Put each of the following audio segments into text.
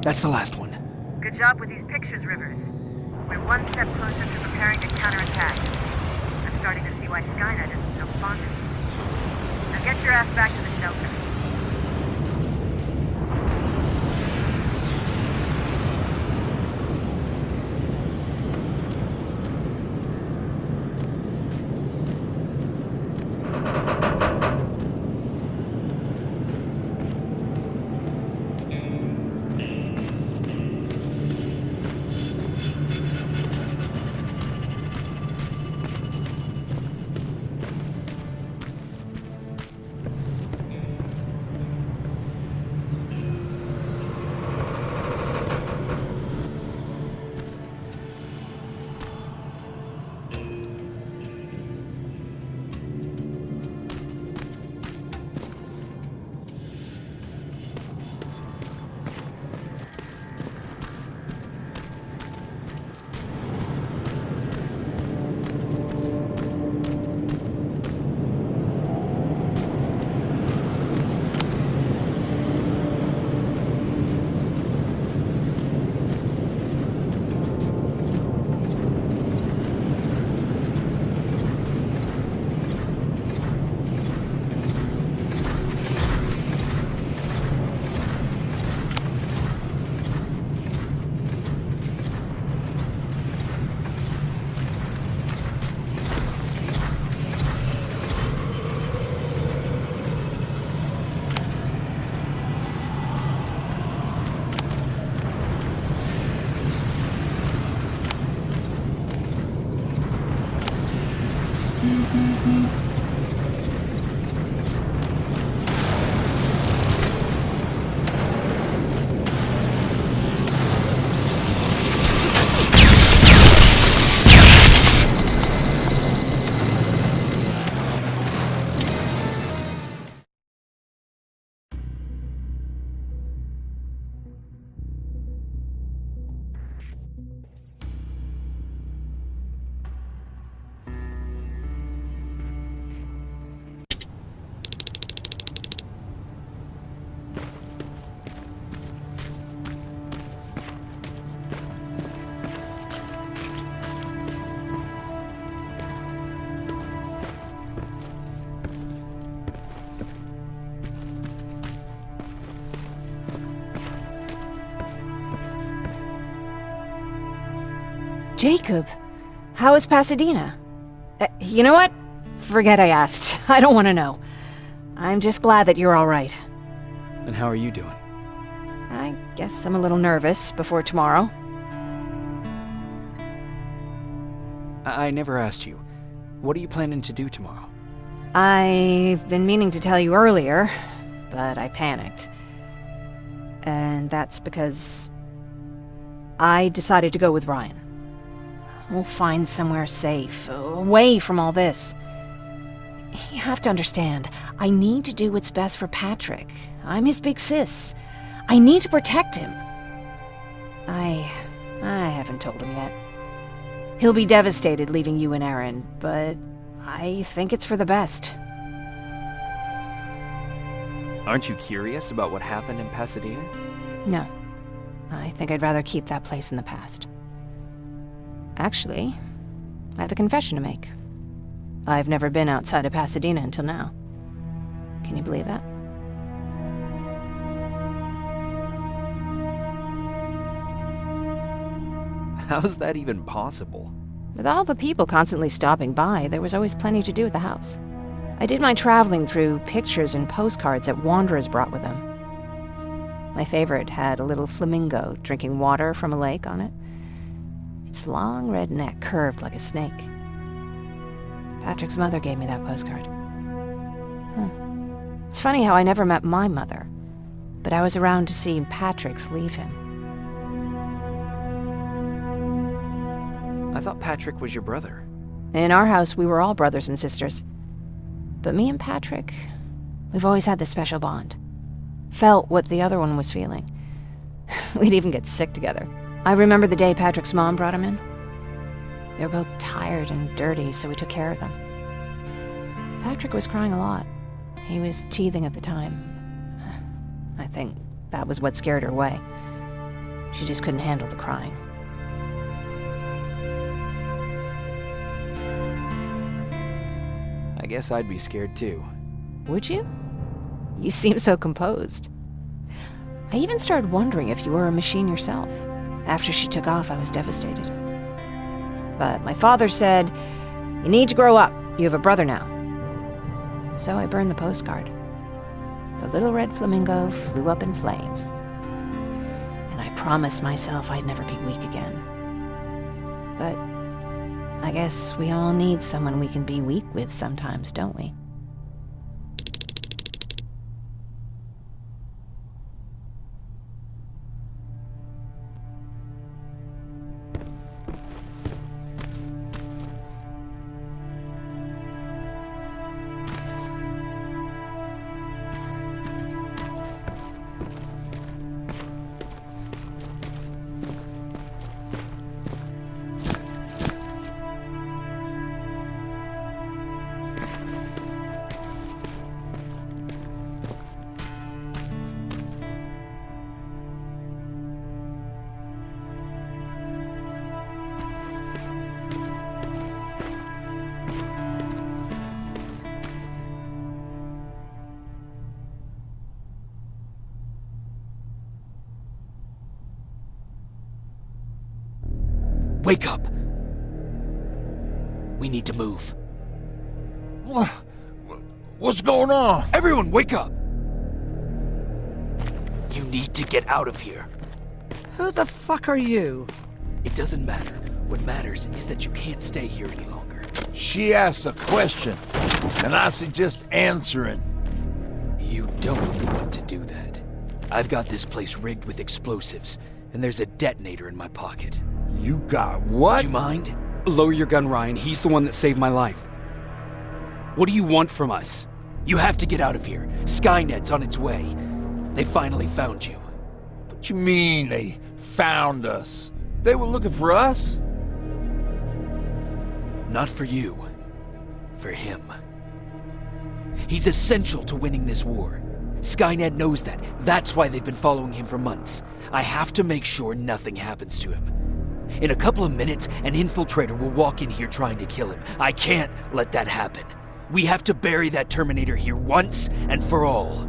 That's the last one. Good job with these pictures, Rivers. We're one step closer to preparing to counterattack. I'm starting to see why Skynet isn't so fond of you. Now get your ass back to the shelter. Jacob, how is Pasadena? You know what? Forget I asked. I don't want to know. I'm just glad that you're all right. And how are you doing? I guess I'm a little nervous before tomorrow. I never asked you. What are you planning to do tomorrow? I've been meaning to tell you earlier, but I panicked. And that's because I decided to go with Ryan. We'll find somewhere safe, away from all this. You have to understand, I need to do what's best for Patrick. I'm his big sis. I need to protect him. I haven't told him yet. He'll be devastated leaving you and Aaron, but I think it's for the best. Aren't you curious about what happened in Pasadena? No. I think I'd rather keep that place in the past. Actually, I have a confession to make. I've never been outside of Pasadena until now. Can you believe that? How's that even possible? With all the people constantly stopping by, there was always plenty to do at the house. I did my traveling through pictures and postcards that wanderers brought with them. My favorite had a little flamingo drinking water from a lake on it. Its long red neck curved like a snake. Patrick's mother gave me that postcard. It's funny how I never met my mother, but I was around to see Patrick's leave him. I thought Patrick was your brother. In our house, we were all brothers and sisters. But me and Patrick, we've always had this special bond. Felt what the other one was feeling. We'd even get sick together. I remember the day Patrick's mom brought him in. They were both tired and dirty, so we took care of them. Patrick was crying a lot. He was teething at the time. I think that was what scared her away. She just couldn't handle the crying. I guess I'd be scared too. Would you? You seem so composed. I even started wondering if you were a machine yourself. After she took off, I was devastated. But my father said, "You need to grow up. You have a brother now." So I burned the postcard. The little red flamingo flew up in flames. And I promised myself I'd never be weak again. But I guess we all need someone we can be weak with sometimes, don't we? Wake up! We need to move. What's going on? Everyone, wake up! You need to get out of here. Who the fuck are you? It doesn't matter. What matters is that you can't stay here any longer. She asks a question, and I suggest answering. You don't want to do that. I've got this place rigged with explosives, and there's a detonator in my pocket. You got what? Do you mind? Lower your gun, Ryan. He's the one that saved my life. What do you want from us? You have to get out of here. Skynet's on its way. They finally found you. What you mean they found us? They were looking for us? Not for you. For him. He's essential to winning this war. Skynet knows that. That's why they've been following him for months. I have to make sure nothing happens to him. In a couple of minutes, an infiltrator will walk in here trying to kill him. I can't let that happen. We have to bury that Terminator here once and for all.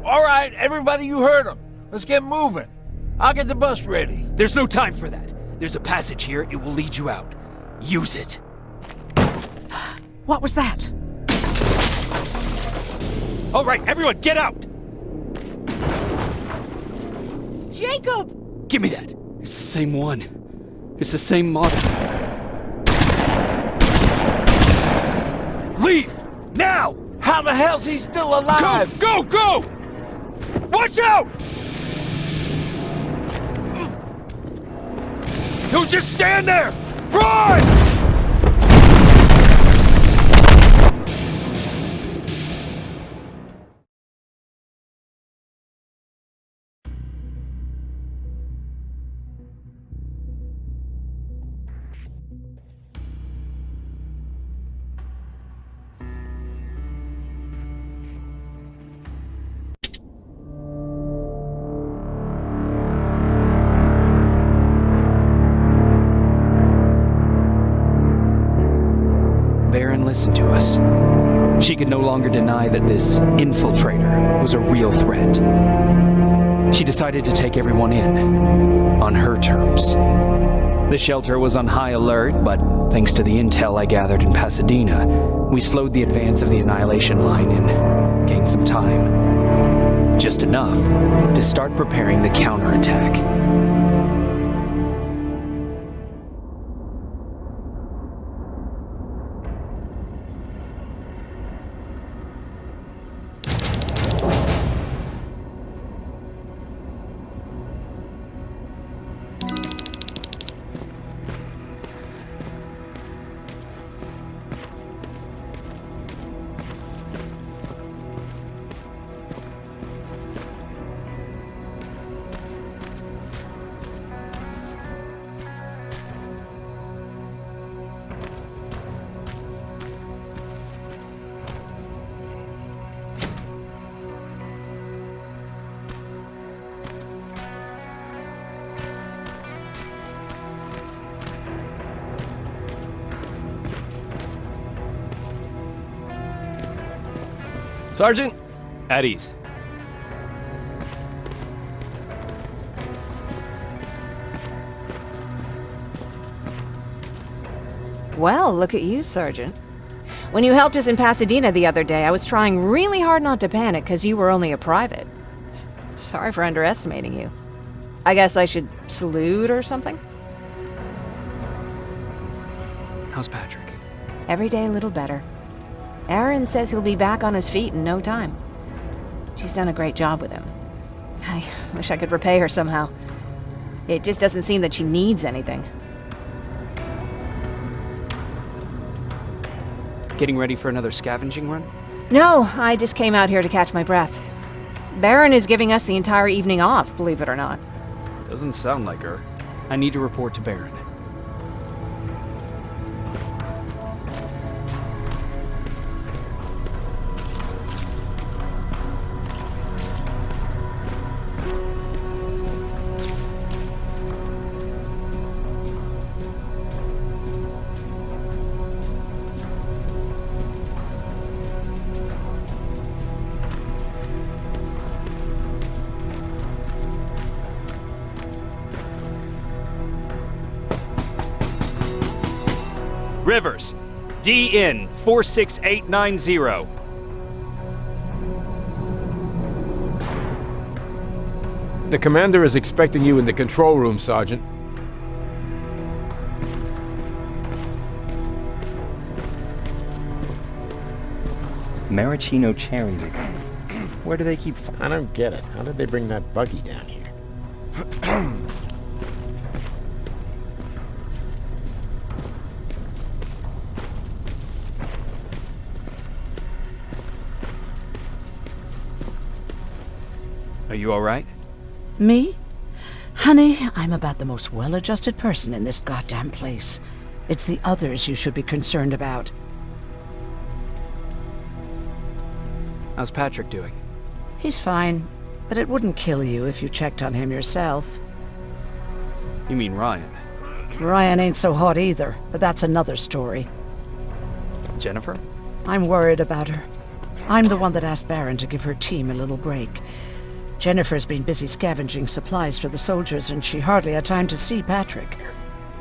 All right, everybody, you heard him. Let's get moving. I'll get the bus ready. There's no time for that. There's a passage here. It will lead you out. Use it. What was that? All right, everyone, get out! Jacob! Give me that. It's the same one. It's the same model. Leave! Now! How the hell's he still alive? Go! Go! Go! Watch out! Don't just stand there! Run! Baron listened to us. She could no longer deny that this infiltrator was a real threat. She decided to take everyone in, on her terms. The shelter was on high alert, but thanks to the intel I gathered in Pasadena, we slowed the advance of the Annihilation Line and gained some time. Just enough to start preparing the counterattack. Sergeant? At ease. Well, look at you, Sergeant. When you helped us in Pasadena the other day, I was trying really hard not to panic because you were only a private. Sorry for underestimating you. I guess I should salute or something? How's Patrick? Every day a little better. Aaron says he'll be back on his feet in no time. She's done a great job with him. I wish I could repay her somehow. It just doesn't seem that she needs anything. Getting ready for another scavenging run? No, I just came out here to catch my breath. Baron is giving us the entire evening off, believe it or not. Doesn't sound like her. I need to report to Baron. Rivers, DN 46890. The commander is expecting you in the control room, Sergeant. Maraschino cherries again. Where do they keep I don't get it. How did they bring that buggy down here? Are you alright? Me? Honey, I'm about the most well-adjusted person in this goddamn place. It's the others you should be concerned about. How's Patrick doing? He's fine, but it wouldn't kill you if you checked on him yourself. You mean Ryan? Ryan ain't so hot either, but that's another story. Jennifer? I'm worried about her. I'm the one that asked Baron to give her team a little break. Jennifer's been busy scavenging supplies for the soldiers, and she hardly had time to see Patrick.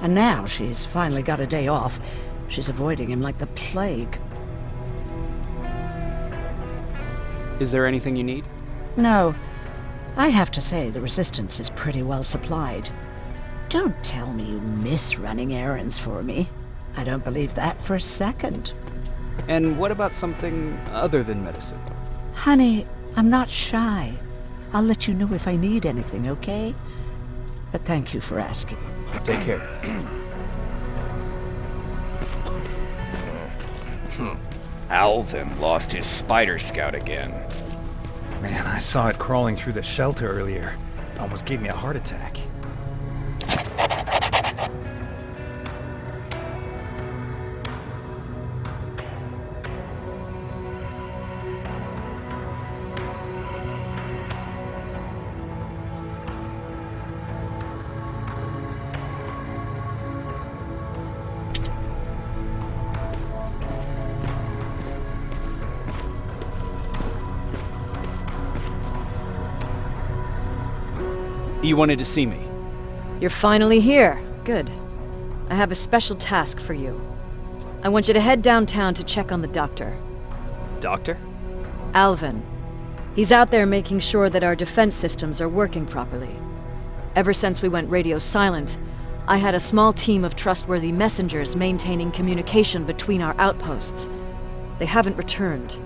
And now she's finally got a day off. She's avoiding him like the plague. Is there anything you need? No. I have to say the Resistance is pretty well supplied. Don't tell me you miss running errands for me. I don't believe that for a second. And what about something other than medicine? Honey, I'm not shy. I'll let you know if I need anything, okay? But thank you for asking. Take care. Alvin lost his spider scout again. Man, I saw it crawling through the shelter earlier. Almost gave me a heart attack. You wanted to see me? You're finally here. Good. I have a special task for you. I want you to head downtown to check on the doctor. Doctor? Alvin. He's out there making sure that our defense systems are working properly. Ever since we went radio silent, I had a small team of trustworthy messengers maintaining communication between our outposts. They haven't returned,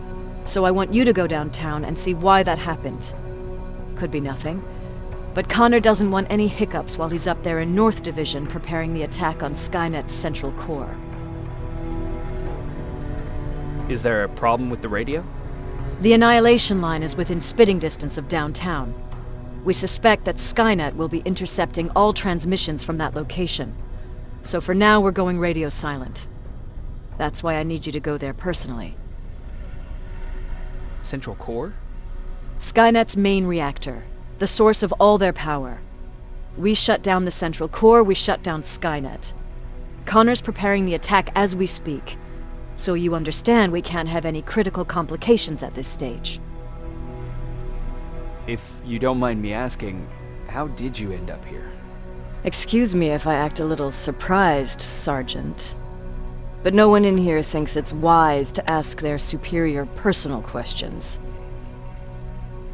so I want you to go downtown and see why that happened. Could be nothing, but Connor doesn't want any hiccups while he's up there in North Division preparing the attack on Skynet's central core. Is there a problem with the radio? The Annihilation Line is within spitting distance of downtown. We suspect that Skynet will be intercepting all transmissions from that location. So for now, we're going radio silent. That's why I need you to go there personally. Central core? Skynet's main reactor, the source of all their power. We shut down the central core, we shut down Skynet. Connor's preparing the attack as we speak. So you understand we can't have any critical complications at this stage. If you don't mind me asking, how did you end up here? Excuse me if I act a little surprised, Sergeant. But no one in here thinks it's wise to ask their superior personal questions.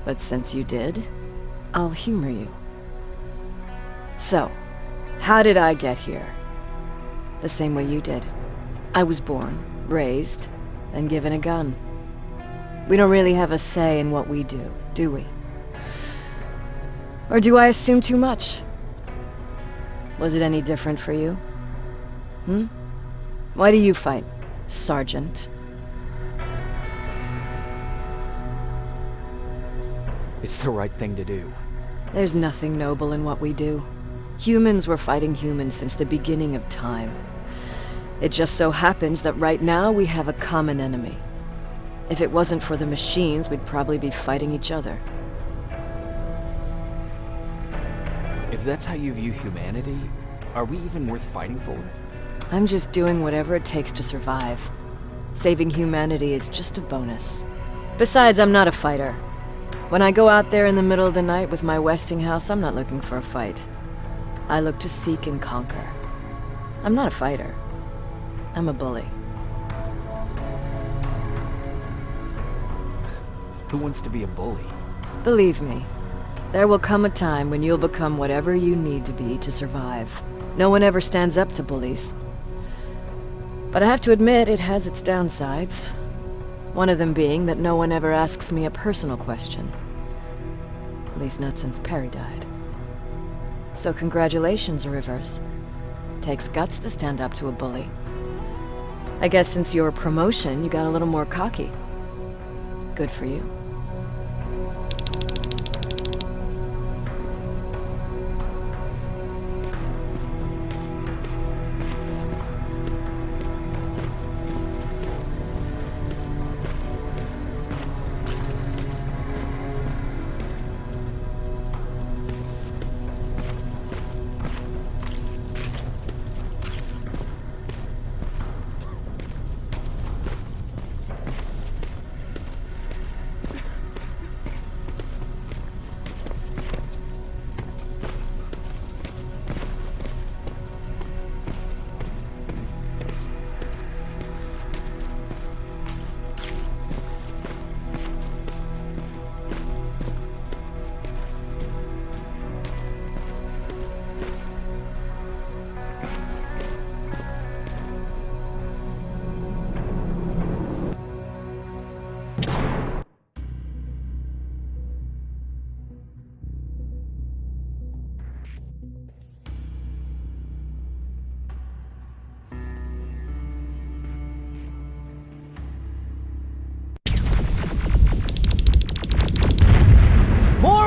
But since you did, I'll humor you. So, how did I get here? The same way you did. I was born, raised, and given a gun. We don't really have a say in what we do we? Or do I assume too much? Was it any different for you? Why do you fight, Sergeant? It's the right thing to do. There's nothing noble in what we do. Humans were fighting humans since the beginning of time. It just so happens that right now we have a common enemy. If it wasn't for the machines, we'd probably be fighting each other. If that's how you view humanity, are we even worth fighting for? I'm just doing whatever it takes to survive. Saving humanity is just a bonus. Besides, I'm not a fighter. When I go out there in the middle of the night with my Westinghouse, I'm not looking for a fight. I look to seek and conquer. I'm not a fighter. I'm a bully. Who wants to be a bully? Believe me, there will come a time when you'll become whatever you need to be to survive. No one ever stands up to bullies. But I have to admit, it has its downsides. One of them being that no one ever asks me a personal question. At least not since Perry died. So congratulations, Rivers. Takes guts to stand up to a bully. I guess since your promotion, you got a little more cocky. Good for you.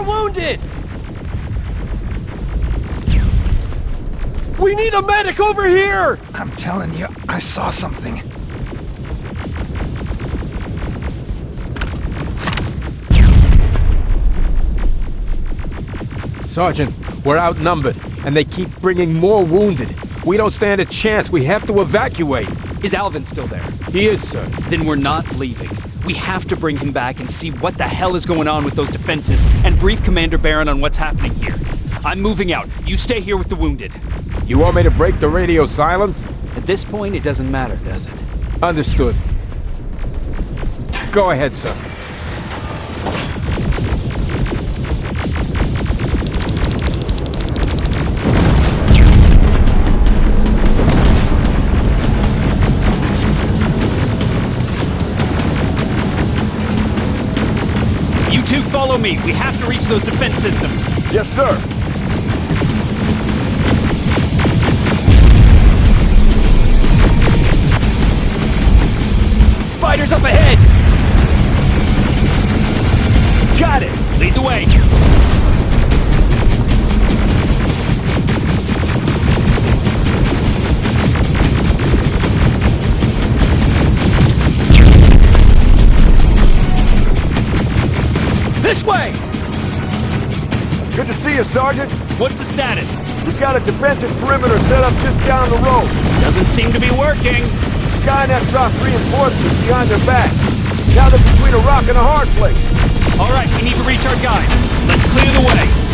Wounded! We need a medic over here! I'm telling you, I saw something. Sergeant, we're outnumbered, and they keep bringing more wounded. We don't stand a chance. We have to evacuate. Is Alvin still there? He is, sir. Then we're not leaving. We have to bring him back and see what the hell is going on with those defenses and brief Commander Barron on what's happening here. I'm moving out. You stay here with the wounded. You want me to break the radio silence? At this point, it doesn't matter, does it? Understood. Go ahead, sir. You two follow me. We have to reach those defense systems. Yes, sir. Spiders up ahead! Got it! Lead the way! This way! Good to see you, Sergeant. What's the status? We've got a defensive perimeter set up just down the road. Doesn't seem to be working. Skynet dropped reinforcements behind their backs. Now they're between a rock and a hard place. All right, we need to reach our guys. Let's clear the way.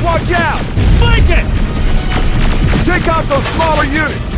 Watch out! Flank it! Take out those smaller units!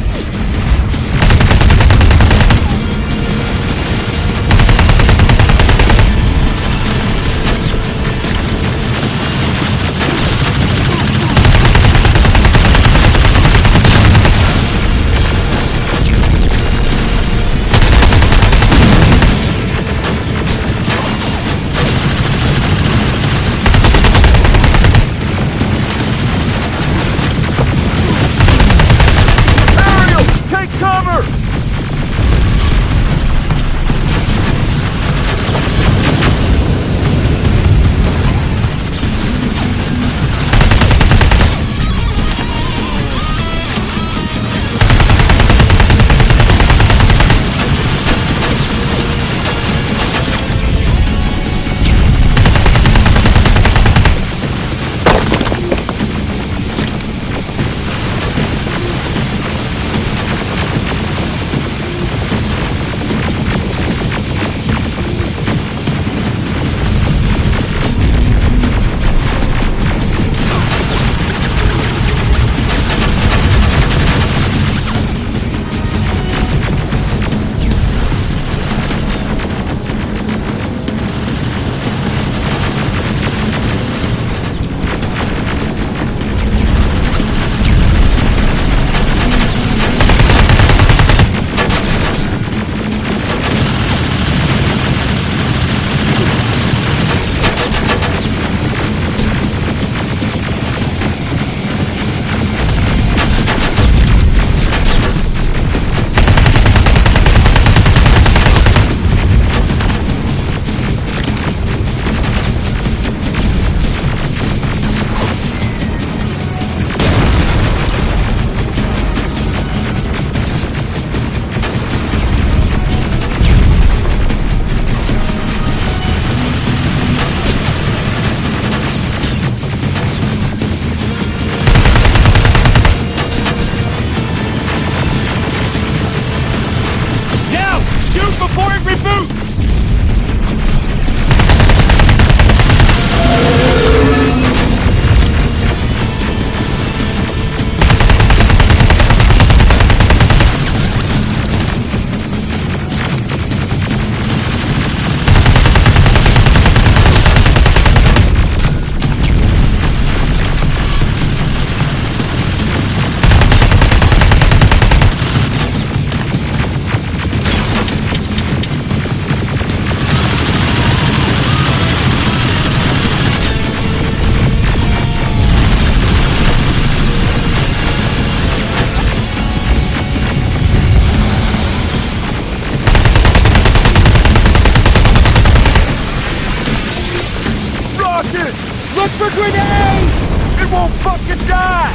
grenades! It won't fucking die!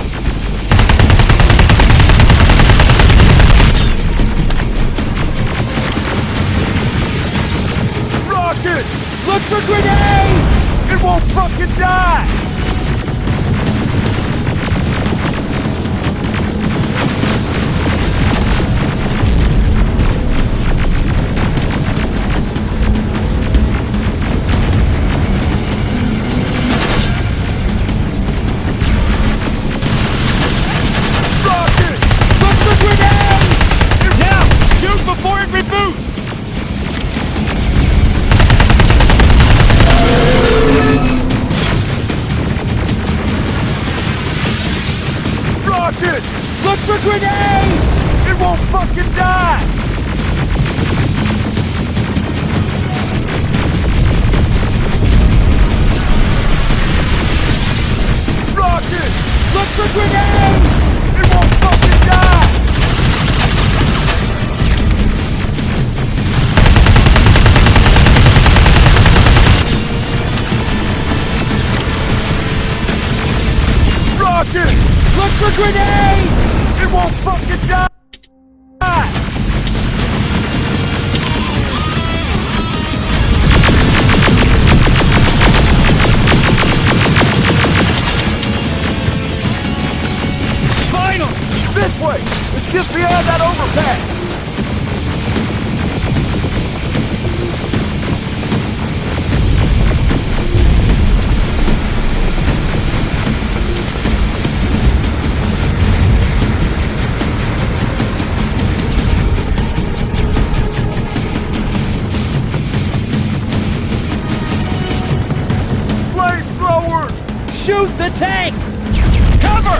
Rocket! Look for grenades! It won't fucking die! Rocket! Look for grenades! Now! Shoot before it reboots! Rocket! Look for grenades! It won't fucking die! Rocket! Look for grenades! It won't fucking die! Rocket! Look for grenades! It won't fucking die! Final! This way! It's just beyond that overpass! Flamethrowers! Shoot the tank! Cover!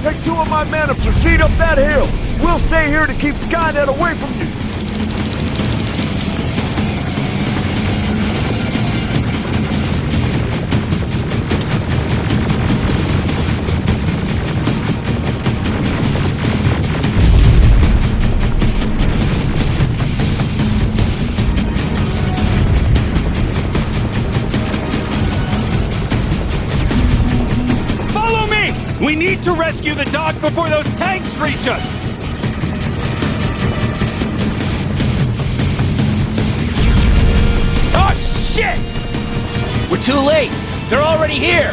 Take 2 of my men and proceed up that hill. We'll stay here to keep Skynet away from you. We need to rescue the dock before those tanks reach us! Shit! We're too late. They're already here.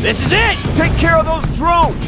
This is it! Take care of those drones!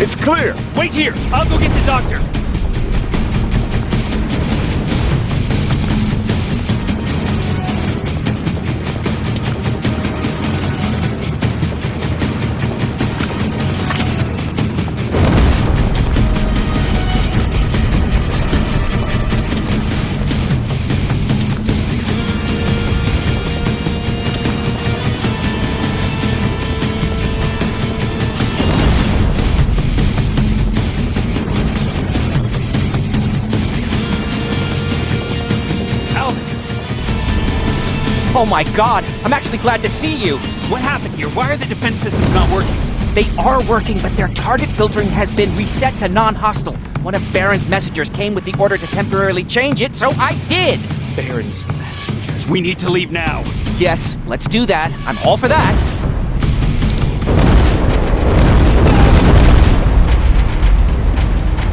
It's clear! Wait here! I'll go get the doctor! Oh my god, I'm actually glad to see you! What happened here? Why are the defense systems not working? They are working, but their target filtering has been reset to non-hostile. One of Baron's messengers came with the order to temporarily change it, so I did! Baron's messengers. We need to leave now. Yes, let's do that. I'm all for that.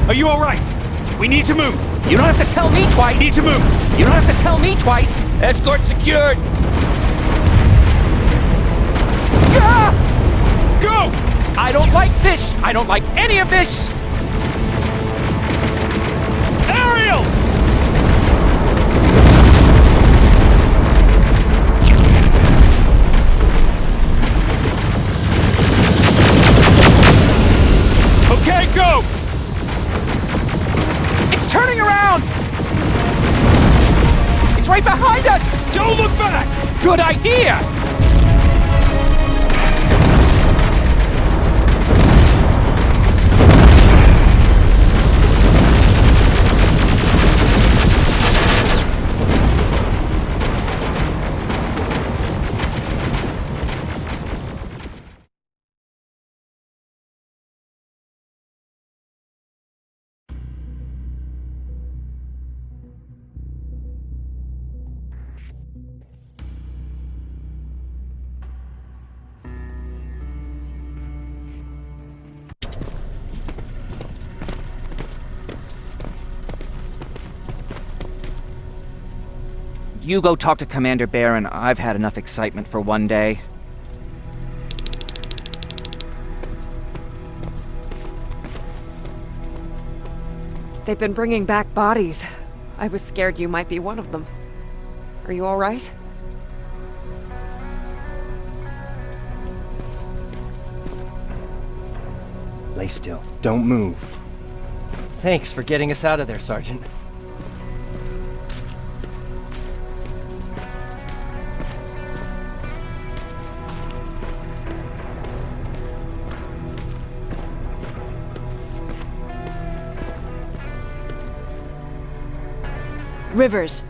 Are you alright? We need to move. You don't have to tell me twice. Need to move. You don't have to tell me twice. Escort secured. Ah! Go! I don't like this. I don't like any of this. Ariel! Okay, go! It's turning around! It's right behind us! Don't look back! Good idea! You go talk to Commander Baron. I've had enough excitement for one day. They've been bringing back bodies. I was scared you might be one of them. Are you all right? Lay still. Don't move. Thanks for getting us out of there, Sergeant. Rivers,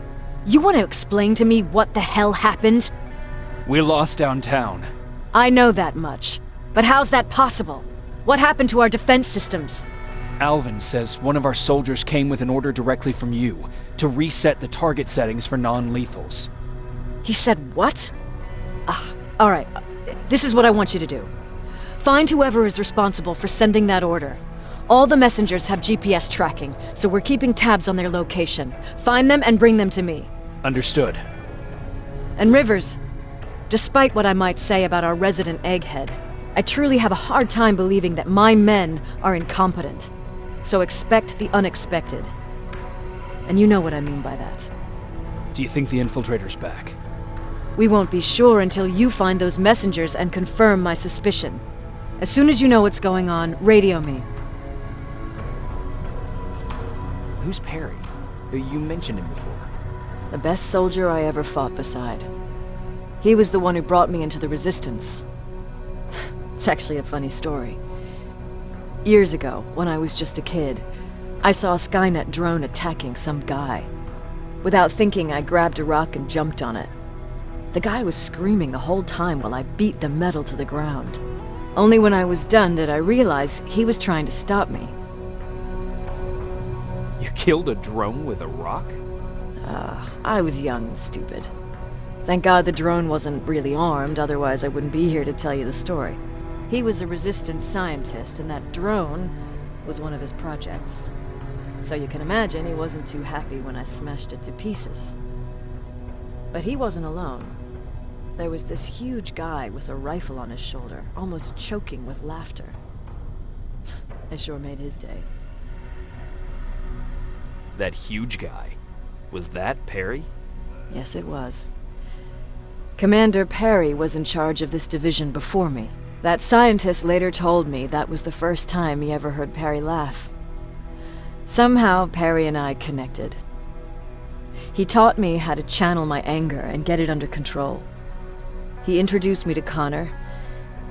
you want to explain to me what the hell happened? We lost downtown. I know that much. But how's that possible? What happened to our defense systems? Alvin says one of our soldiers came with an order directly from you to reset the target settings for non-lethals. He said what? All right. This is what I want you to do. Find whoever is responsible for sending that order. All the messengers have GPS tracking, so we're keeping tabs on their location. Find them and bring them to me. Understood. And Rivers, despite what I might say about our resident egghead, I truly have a hard time believing that my men are incompetent. So expect the unexpected. And you know what I mean by that. Do you think the infiltrator's back? We won't be sure until you find those messengers and confirm my suspicion. As soon as you know what's going on, radio me. Who's Perry? You mentioned him before. The best soldier I ever fought beside. He was the one who brought me into the Resistance. It's actually a funny story. Years ago, when I was just a kid, I saw a Skynet drone attacking some guy. Without thinking, I grabbed a rock and jumped on it. The guy was screaming the whole time while I beat the metal to the ground. Only when I was done did I realize he was trying to stop me. You killed a drone with a rock? I was young and stupid. Thank God the drone wasn't really armed, otherwise I wouldn't be here to tell you the story. He was a Resistance scientist, and that drone was one of his projects. So you can imagine he wasn't too happy when I smashed it to pieces. But he wasn't alone. There was this huge guy with a rifle on his shoulder, almost choking with laughter. It sure made his day. That huge guy. Was that Perry? Yes, it was. Commander Perry was in charge of this division before me. That scientist later told me that was the first time he ever heard Perry laugh. Somehow, Perry and I connected. He taught me how to channel my anger and get it under control. He introduced me to Connor,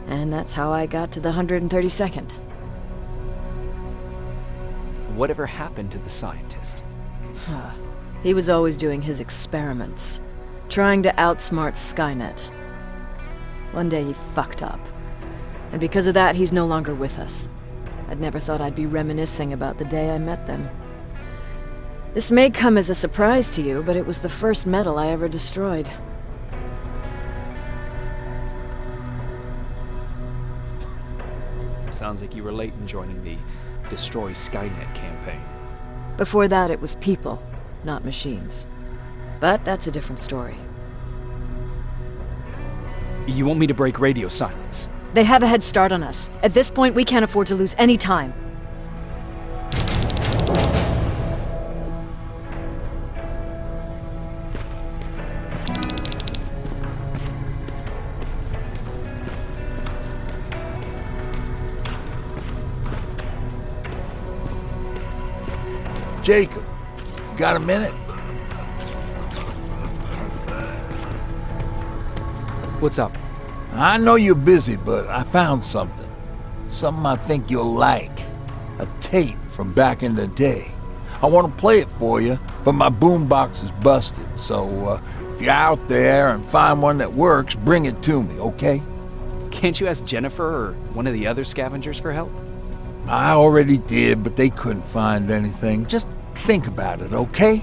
and that's how I got to the 132nd. Whatever happened to the scientist? He was always doing his experiments, trying to outsmart Skynet. One day he fucked up, and because of that he's no longer with us. I'd never thought I'd be reminiscing about the day I met them. This may come as a surprise to you, but it was the first metal I ever destroyed. Sounds like you were late in joining the Destroy Skynet campaign. Before that, it was people, not machines. But that's a different story. You want me to break radio silence? They have a head start on us. At this point, we can't afford to lose any time. Jacob, got a minute? What's up? I know you're busy, but I found something. Something I think you'll like. A tape from back in the day. I want to play it for you, but my boombox is busted, so if you're out there and find one that works, bring it to me, okay? Can't you ask Jennifer or one of the other scavengers for help? I already did, but they couldn't find anything. Just think about it, okay?